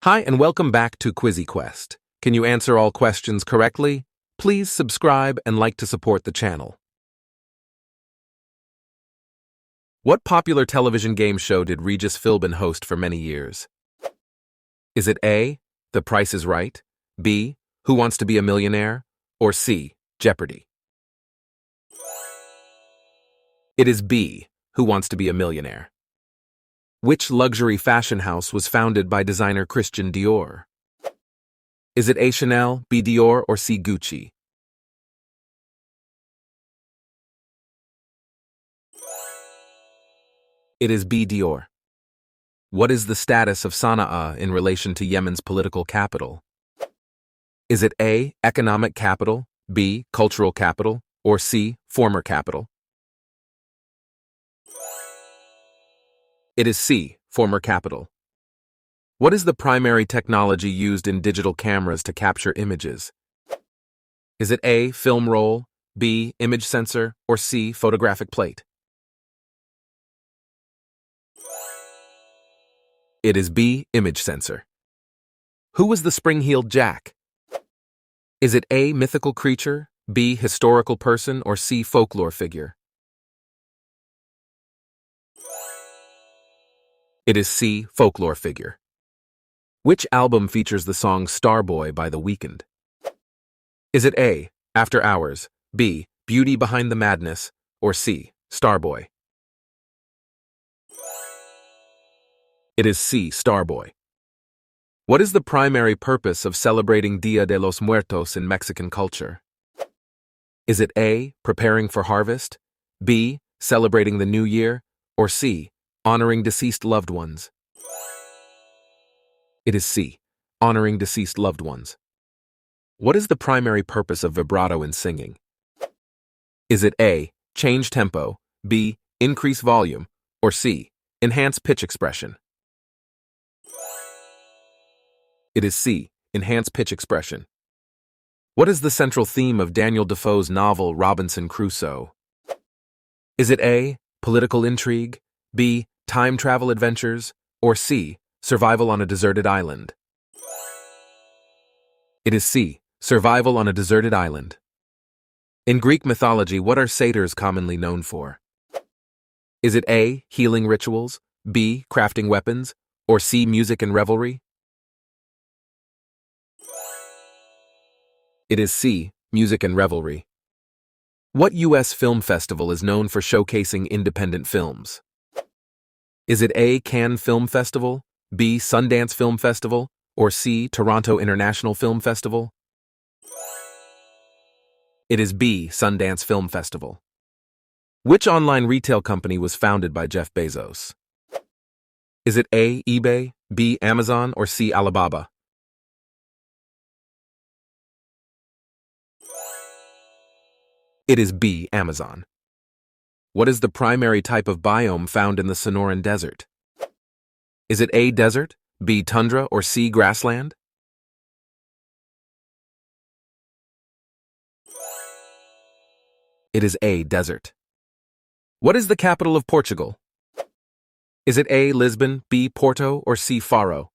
Hi and welcome back to QuizzyQuest. Can you answer all questions correctly? Please subscribe and like to support the channel. What popular television game show did Regis Philbin host for many years? Is it A, The Price is Right, B, Who Wants to Be a Millionaire, or C, Jeopardy? It is B, Who Wants to Be a Millionaire. Which luxury fashion house was founded by designer Christian Dior? Is it A, Chanel, B, Dior, or C, Gucci? It is B, Dior. What is the status of Sana'a in relation to Yemen's political capital? Is it A, economic capital, B, cultural capital, or C, former capital? It is C, former capital. What is the primary technology used in digital cameras to capture images? Is it A, film roll, B, image sensor, or C, photographic plate? It is B, image sensor. Who was the spring-heeled Jack? Is it A, mythical creature, B, historical person, or C, folklore figure? It is C, folklore figure. Which album features the song Starboy by The Weeknd? Is it A, After Hours, B, Beauty Behind the Madness, or C, Starboy? It is C, Starboy. What is the primary purpose of celebrating Dia de los Muertos in Mexican culture? Is it A, preparing for harvest, B, celebrating the new year, or C, honoring deceased loved ones? It is C, honoring deceased loved ones. What is the primary purpose of vibrato in singing? Is it A, change tempo, B, increase volume, or C, enhance pitch expression? It is C, enhance pitch expression. What is the central theme of Daniel Defoe's novel Robinson Crusoe? Is it A, political intrigue, B, time travel adventures, or C, survival on a deserted island? It is C, survival on a deserted island. In Greek mythology, what are satyrs commonly known for? Is it A, healing rituals, B, crafting weapons, or C, music and revelry? It is C, music and revelry. What U.S. film festival is known for showcasing independent films? Is it A, Cannes Film Festival, B, Sundance Film Festival, or C, Toronto International Film Festival? It is B, Sundance Film Festival. Which online retail company was founded by Jeff Bezos? Is it A, eBay, B, Amazon, or C, Alibaba? It is B, Amazon. What is the primary type of biome found in the Sonoran Desert? Is it A, desert, B, tundra, or C, grassland? It is A, desert. What is the capital of Portugal? Is it A, Lisbon, B, Porto, or C, Faro?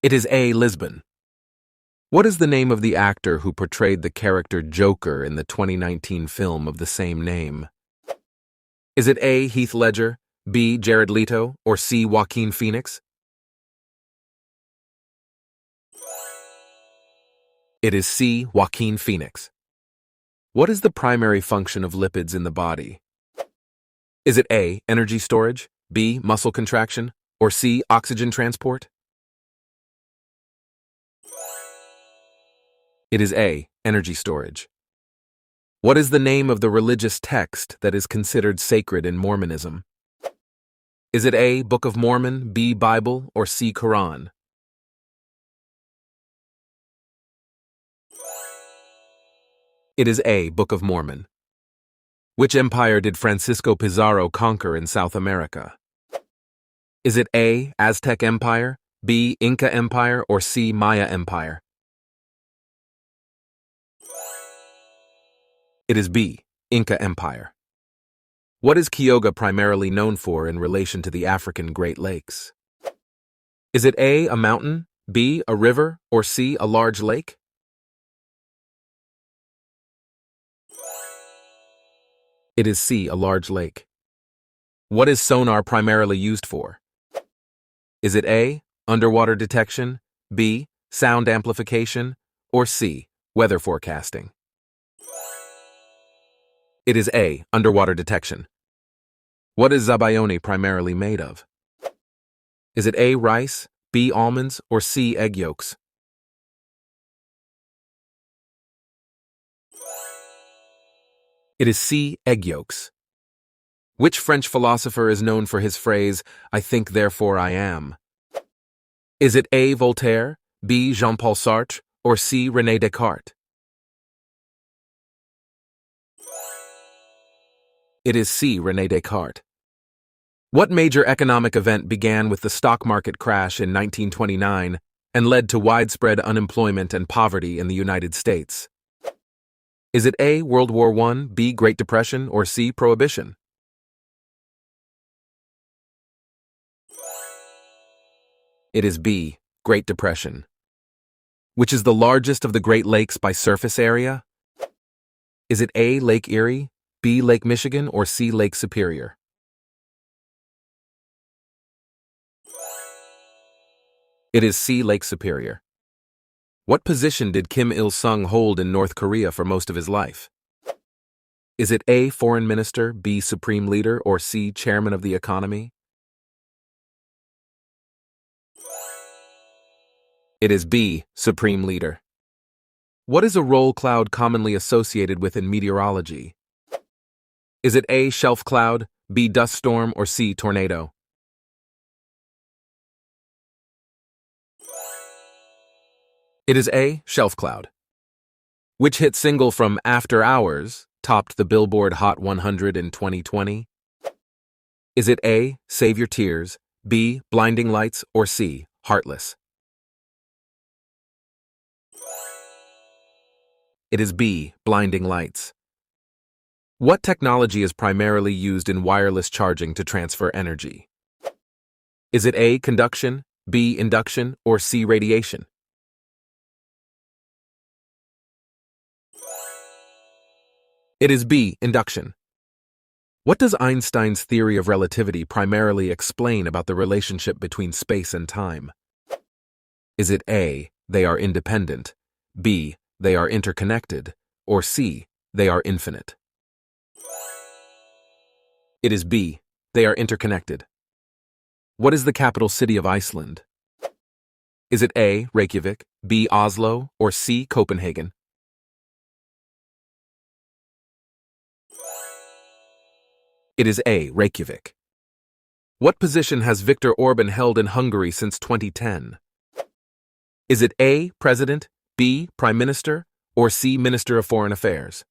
It is A, Lisbon. What is the name of the actor who portrayed the character Joker in the 2019 film of the same name? Is it A, Heath Ledger, B, Jared Leto, or C, Joaquin Phoenix? It is C, Joaquin Phoenix. What is the primary function of lipids in the body? Is it A, energy storage, B, muscle contraction, or C, oxygen transport? It is A, energy storage. What is the name of the religious text that is considered sacred in Mormonism? Is it A, Book of Mormon, B, Bible, or C, Quran? It is A, Book of Mormon. Which empire did Francisco Pizarro conquer in South America? Is it A, Aztec Empire, B, Inca Empire, or C, Maya Empire? It is B, Inca Empire. What is Kyoga primarily known for in relation to the African Great Lakes? Is it A, a mountain, B, a river, or C, a large lake? It is C, a large lake. What is sonar primarily used for? Is it A, underwater detection, B, sound amplification, or C, weather forecasting? It is A, underwater detection. What is Zabayoni primarily made of? Is it A, rice, B, almonds, or C, egg yolks? It is C, egg yolks. Which French philosopher is known for his phrase, "I think, therefore I am"? Is it A, Voltaire, B, Jean-Paul Sartre, or C, René Descartes? It is C, René Descartes. What major economic event began with the stock market crash in 1929 and led to widespread unemployment and poverty in the United States? Is it A, World War I, B, Great Depression, or C, Prohibition? It is B, Great Depression. Which is the largest of the Great Lakes by surface area? Is it A, Lake Erie, B, Lake Michigan, or C, Lake Superior? It is C, Lake Superior. What position did Kim Il-sung hold in North Korea for most of his life? Is it A, Foreign Minister, B, Supreme Leader, or C, Chairman of the Economy? It is B, Supreme Leader. What is a roll cloud commonly associated with in meteorology? Is it A, shelf cloud, B, dust storm, or C, tornado? It is A, shelf cloud. Which hit single from After Hours topped the Billboard Hot 100 in 2020? Is it A, Save Your Tears, B, Blinding Lights, or C, Heartless? It is B, Blinding Lights. What technology is primarily used in wireless charging to transfer energy? Is it A, conduction, B, induction, or C, radiation? It is B, induction. What does Einstein's theory of relativity primarily explain about the relationship between space and time? Is it A, they are independent, B, they are interconnected, or C, they are infinite? It is B, they are interconnected. What is the capital city of Iceland? Is it A, Reykjavik, B, Oslo, or C, Copenhagen? It is A, Reykjavik. What position has Viktor Orban held in Hungary since 2010? Is it A, President, B, Prime Minister, or C, Minister of Foreign Affairs?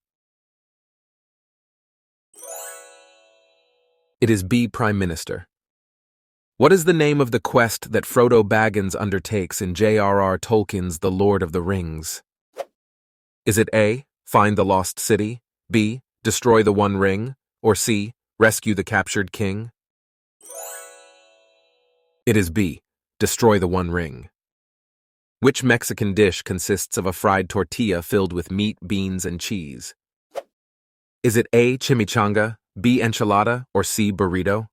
It is B, Prime Minister. What is the name of the quest that Frodo Baggins undertakes in J.R.R. Tolkien's The Lord of the Rings? Is it A, Find the Lost City, B, Destroy the One Ring, or C, Rescue the Captured King? It is B, Destroy the One Ring. Which Mexican dish consists of a fried tortilla filled with meat, beans, and cheese? Is it A, chimichanga, B, enchilada, or C, burrito?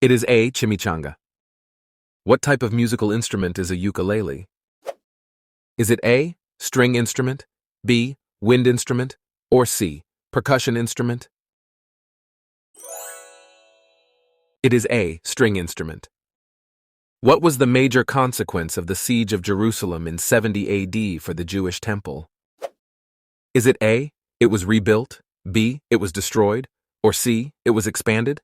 It is A, chimichanga. What type of musical instrument is a ukulele? Is it A, string instrument, B, wind instrument, or C, percussion instrument? It is A, string instrument. What was the major consequence of the siege of Jerusalem in 70 AD for the Jewish temple? Is it A, it was rebuilt, B, it was destroyed, or C, it was expanded?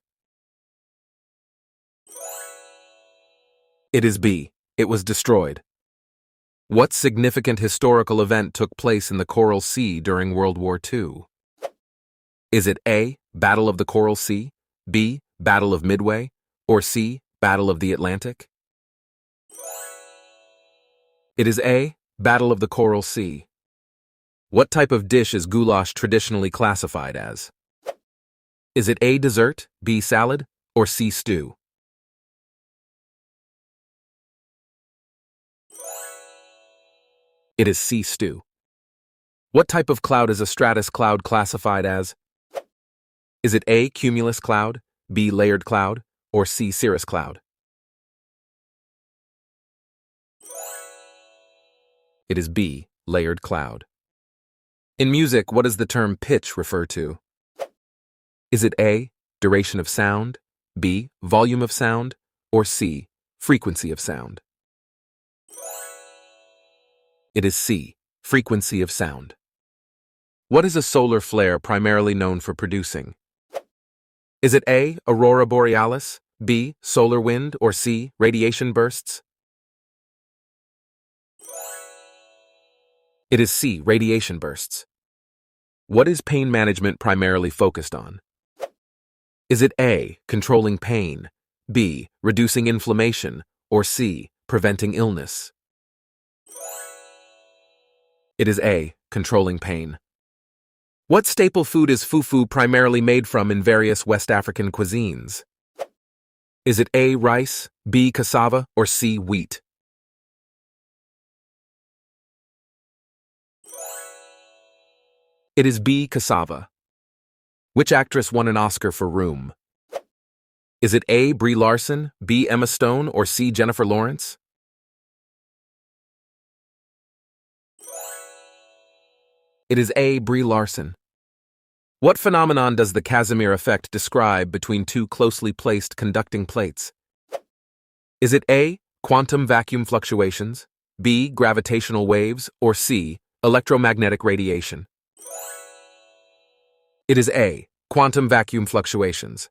It is B, it was destroyed. What significant historical event took place in the Coral Sea during World War II? Is it A, Battle of the Coral Sea, B, Battle of Midway, or C, Battle of the Atlantic? It is A, Battle of the Coral Sea. What type of dish is goulash traditionally classified as? Is it A. Dessert, B. Salad, or C. Stew? It is C. Stew. What type of cloud is a stratus cloud classified as? Is it A. Cumulus cloud, B. Layered cloud, or C. Cirrus cloud? It is B. Layered cloud. In music, what does the term pitch refer to? Is it A. Duration of sound, B. Volume of sound, or C. Frequency of sound? It is C. Frequency of sound. What is a solar flare primarily known for producing? Is it A. Aurora borealis, B. Solar wind, or C. Radiation bursts? It is C. Radiation bursts. What is pain management primarily focused on? Is it A. Controlling pain, B. Reducing inflammation, or C. Preventing illness? It is A. Controlling pain. What staple food is fufu primarily made from in various West African cuisines? Is it A. Rice, B. Cassava, or C. Wheat? It is B. Cassava. Which actress won an Oscar for Room? Is it A. Brie Larson, B. Emma Stone, or C. Jennifer Lawrence? It is A. Brie Larson. What phenomenon does the Casimir effect describe between two closely placed conducting plates? Is it A. Quantum vacuum fluctuations, B. Gravitational waves, or C. Electromagnetic radiation? It is A. Quantum vacuum fluctuations.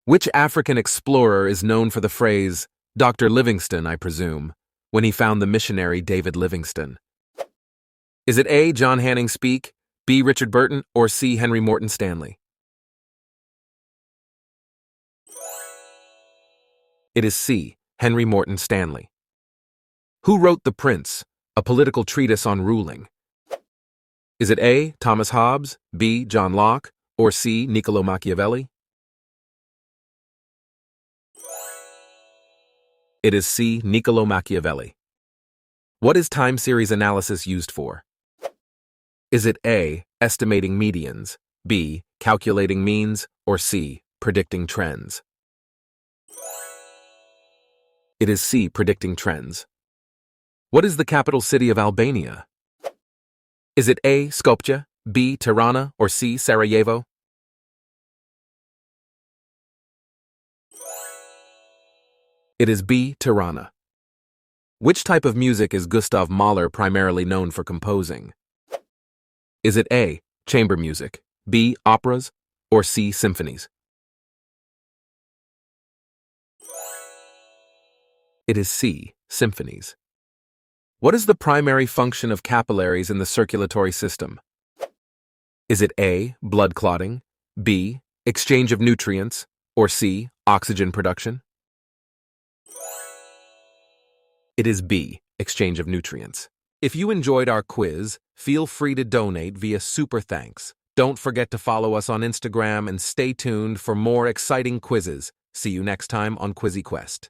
Which African explorer is known for the phrase, Dr. Livingstone, I presume, when he found the missionary David Livingstone? Is it A. John Hanning Speke, B. Richard Burton, or C. Henry Morton Stanley? It is C. Henry Morton Stanley. Who wrote The Prince, a political treatise on ruling? Is it A. Thomas Hobbes, B. John Locke, or C. Niccolo Machiavelli? It is C. Niccolo Machiavelli. What is time series analysis used for? Is it A. Estimating medians, B. Calculating means, or C. Predicting trends? It is C. Predicting trends. What is the capital city of Albania? Is it A. Skopje, B. Tirana, or C. Sarajevo? It is B. Tirana. Which type of music is Gustav Mahler primarily known for composing? Is it A. Chamber music, B. Operas, or C. Symphonies? It is C. Symphonies. What is the primary function of capillaries in the circulatory system? Is it A. Blood clotting, B. Exchange of nutrients, or C. Oxygen production? It is B. Exchange of nutrients. If you enjoyed our quiz, feel free to donate via Super Thanks. Don't forget to follow us on Instagram and stay tuned for more exciting quizzes. See you next time on QuizzyQuest.